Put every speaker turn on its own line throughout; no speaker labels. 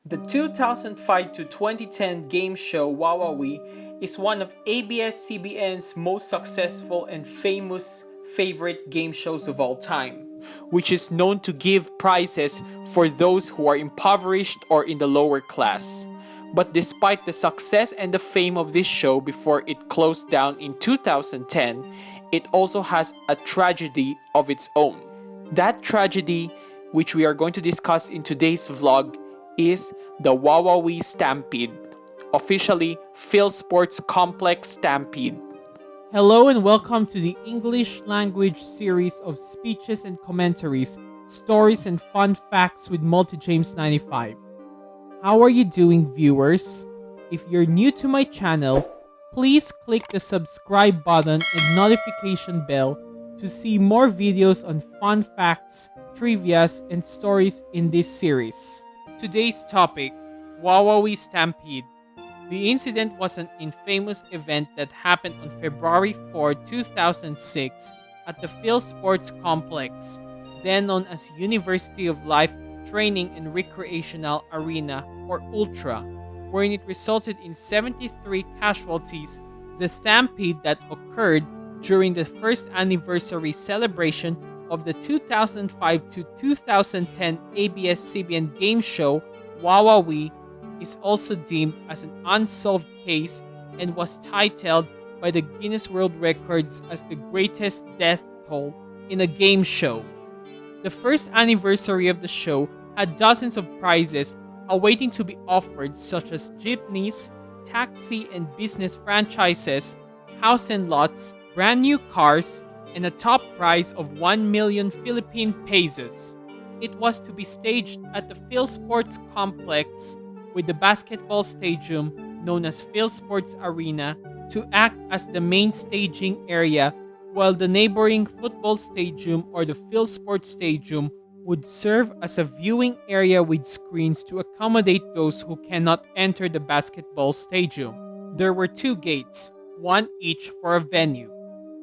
The 2005 to 2010 game show Wowowee is one of ABS-CBN's most successful and famous favorite game shows of all time, which is known to give prizes for those who are impoverished or in the lower class. But despite the success and the fame of this show before it closed down in 2010, it also has a tragedy of its own. That tragedy, which we are going to discuss in today's vlog, is the Wowowee Stampede, officially PhilSports Complex Stampede.
Hello and welcome to the English language series of speeches and commentaries, stories and fun facts with MultiJames95. How are you doing, viewers? If you're new to my channel, please click the subscribe button and notification bell to see more videos on fun facts, trivias, and stories in this series. Today's topic, Wowowee Stampede. The incident was an infamous event that happened on February 4, 2006 at the PhilSports Complex, then known as University of Life Training and Recreational Arena, or ULTRA, wherein it resulted in 73 casualties. The stampede that occurred during the first anniversary celebration of the 2005 to 2010 ABS-CBN game show Wowowee is also deemed as an unsolved case and was titled by the Guinness World Records as the greatest death toll in a game show. The first anniversary of the show had dozens of prizes awaiting to be offered, such as jeepneys, taxi and business franchises, house and lots, brand new cars, and a top prize of 1 million Philippine pesos. It was to be staged at the PhilSports Complex, with the basketball stadium, known as PhilSports Arena, to act as the main staging area, while the neighboring football stadium, or the PhilSports Stadium, would serve as a viewing area with screens to accommodate those who cannot enter the basketball stadium. There were two gates, one each for a venue.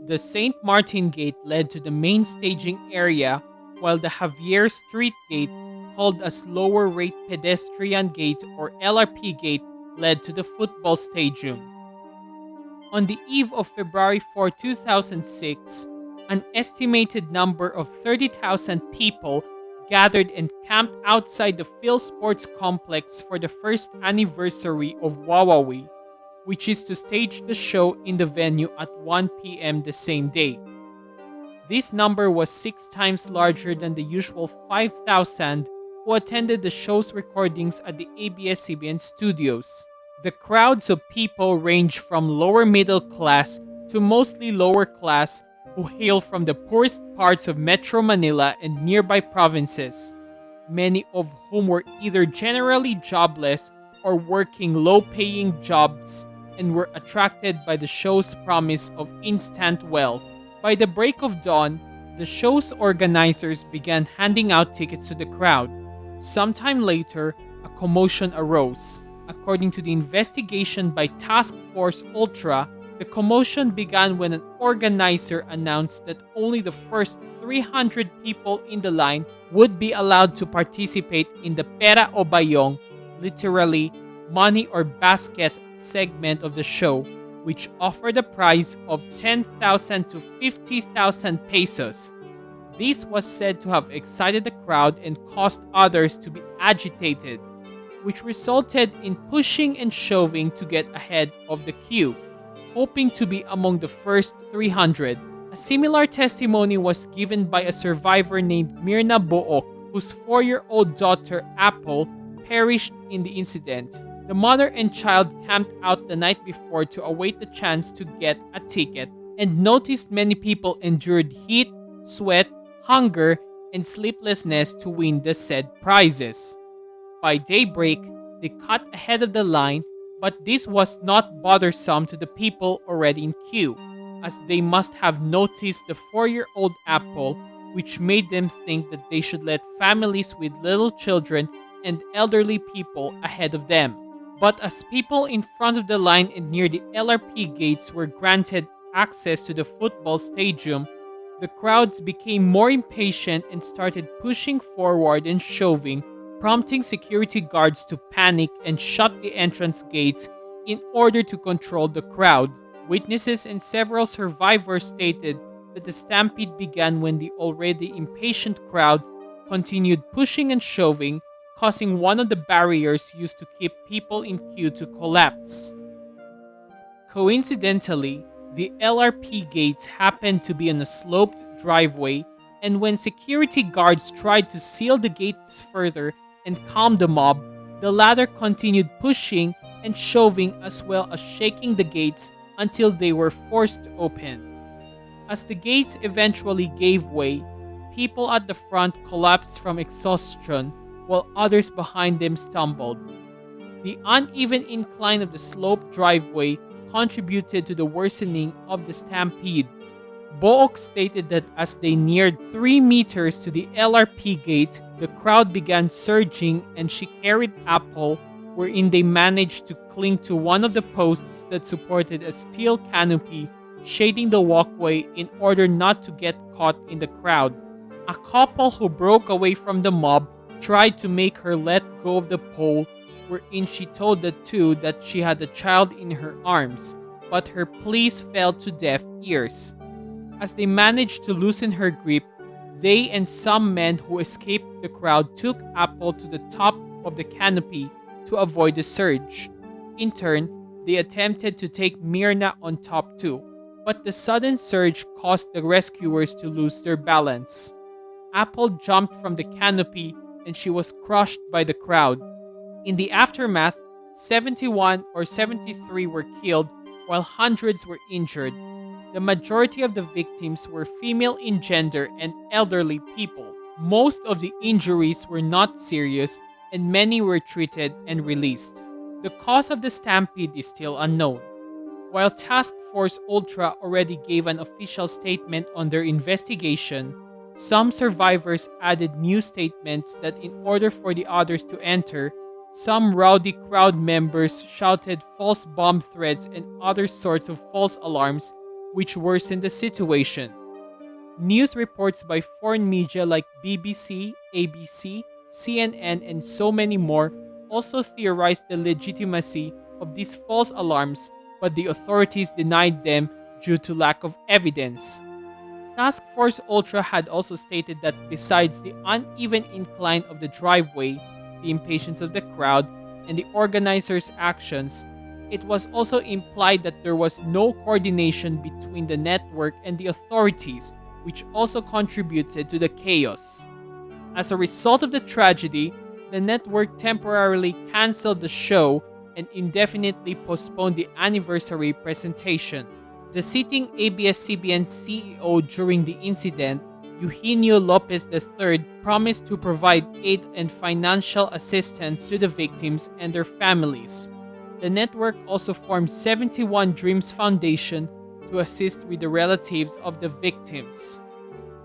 The St. Martin Gate led to the main staging area, while the Javier Street Gate, called as Lower Rate Pedestrian Gate or LRP Gate, led to the football stadium. On the eve of February 4, 2006, an estimated number of 30,000 people gathered and camped outside the PhilSports Complex for the first anniversary of Wowowee, which is to stage the show in the venue at 1 p.m. the same day. This number was 6 times larger than the usual 5,000 who attended the show's recordings at the ABS-CBN studios. The crowds of people range from lower middle class to mostly lower class who hail from the poorest parts of Metro Manila and nearby provinces, many of whom were either generally jobless or working low-paying jobs and were attracted by the show's promise of instant wealth. By the break of dawn, the show's organizers began handing out tickets to the crowd. Sometime later, a commotion arose. According to the investigation by Task Force Ultra, the commotion began when an organizer announced that only the first 300 people in the line would be allowed to participate in the pera o bayong, literally money or basket, segment of the show, which offered a prize of 10,000 to 50,000 pesos. This was said to have excited the crowd and caused others to be agitated, which resulted in pushing and shoving to get ahead of the queue, hoping to be among the first 300. A similar testimony was given by a survivor named Mirna Book, whose 4-year-old daughter Apple perished in the incident. The mother and child camped out the night before to await the chance to get a ticket and noticed many people endured heat, sweat, hunger, and sleeplessness to win the said prizes. By daybreak, they cut ahead of the line, but this was not bothersome to the people already in queue, as they must have noticed the 4-year-old Apple, which made them think that they should let families with little children and elderly people ahead of them. But as people in front of the line and near the LRP gates were granted access to the football stadium, the crowds became more impatient and started pushing forward and shoving, prompting security guards to panic and shut the entrance gates in order to control the crowd. Witnesses and several survivors stated that the stampede began when the already impatient crowd continued pushing and shoving, causing one of the barriers used to keep people in queue to collapse. Coincidentally, the LRP gates happened to be on a sloped driveway, and when security guards tried to seal the gates further and calm the mob, the latter continued pushing and shoving as well as shaking the gates until they were forced open. As the gates eventually gave way, people at the front collapsed from exhaustion while others behind them stumbled. The uneven incline of the sloped driveway contributed to the worsening of the stampede. Book stated that as they neared 3 meters to the LRP gate, the crowd began surging and she carried Apple, wherein they managed to cling to one of the posts that supported a steel canopy shading the walkway in order not to get caught in the crowd. A couple who broke away from the mob tried to make her let go of the pole, wherein she told the two that she had a child in her arms, but her pleas fell to deaf ears. As they managed to loosen her grip, they and some men who escaped the crowd took Apple to the top of the canopy to avoid the surge. In turn, they attempted to take Myrna on top too, but the sudden surge caused the rescuers to lose their balance. Apple jumped from the canopy and she was crushed by the crowd. In the aftermath, 71 or 73 were killed while hundreds were injured. The majority of the victims were female in gender and elderly people. Most of the injuries were not serious and many were treated and released. The cause of the stampede is still unknown. While Task Force Ultra already gave an official statement on their investigation, some survivors added new statements that in order for the others to enter, some rowdy crowd members shouted false bomb threats and other sorts of false alarms, which worsened the situation. News reports by foreign media like BBC, ABC, CNN, and so many more also theorized the legitimacy of these false alarms, but the authorities denied them due to lack of evidence. Task Force Ultra had also stated that besides the uneven incline of the driveway, the impatience of the crowd, and the organizers' actions, it was also implied that there was no coordination between the network and the authorities, which also contributed to the chaos. As a result of the tragedy, the network temporarily canceled the show and indefinitely postponed the anniversary presentation. The sitting ABS-CBN CEO during the incident, Eugenio Lopez III, promised to provide aid and financial assistance to the victims and their families. The network also formed 71 Dreams Foundation to assist with the relatives of the victims.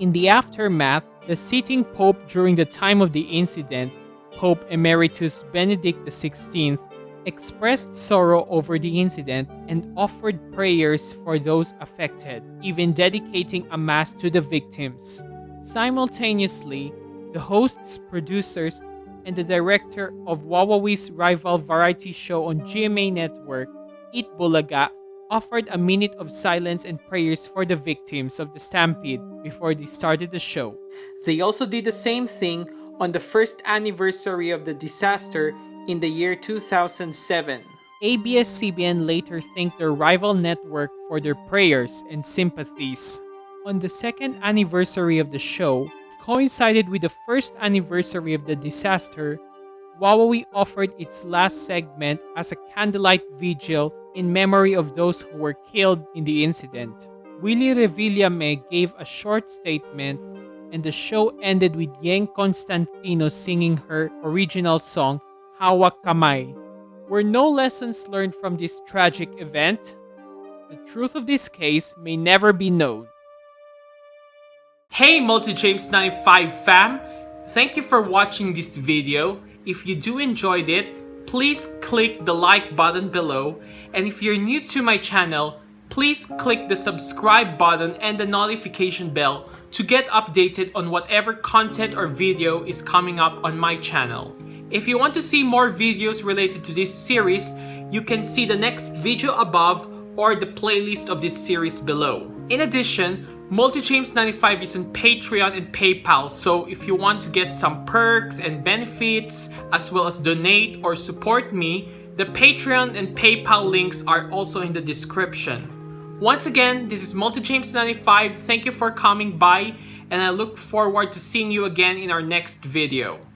In the aftermath, the sitting Pope during the time of the incident, Pope Emeritus Benedict XVI, expressed sorrow over the incident and offered prayers for those affected, even dedicating a mass to the victims. Simultaneously, the hosts, producers, and the director of Wowowee's rival variety show on GMA Network, Eat Bulaga, offered a minute of silence and prayers for the victims of the stampede before they started the show.
They also did the same thing on the first anniversary of the disaster in the year 2007.
ABS-CBN later thanked their rival network for their prayers and sympathies. On the second anniversary of the show, coincided with the first anniversary of the disaster, Wowowee offered its last segment as a candlelight vigil in memory of those who were killed in the incident. Willie Revillame gave a short statement, and the show ended with Yeng Constantino singing her original song, Hawak Kamay. Were no lessons learned from this tragic event? The truth of this case may never be known.
Hey MultiJames95 fam! Thank you for watching this video. If you do enjoyed it, please click the like button below, and if you're new to my channel, please click the subscribe button and the notification bell to get updated on whatever content or video is coming up on my channel. If you want to see more videos related to this series, you can see the next video above or the playlist of this series below. In addition, MultiJames95 is on Patreon and PayPal, so if you want to get some perks and benefits, as well as donate or support me, the Patreon and PayPal links are also in the description. Once again, this is MultiJames95. Thank you for coming by, and I look forward to seeing you again in our next video.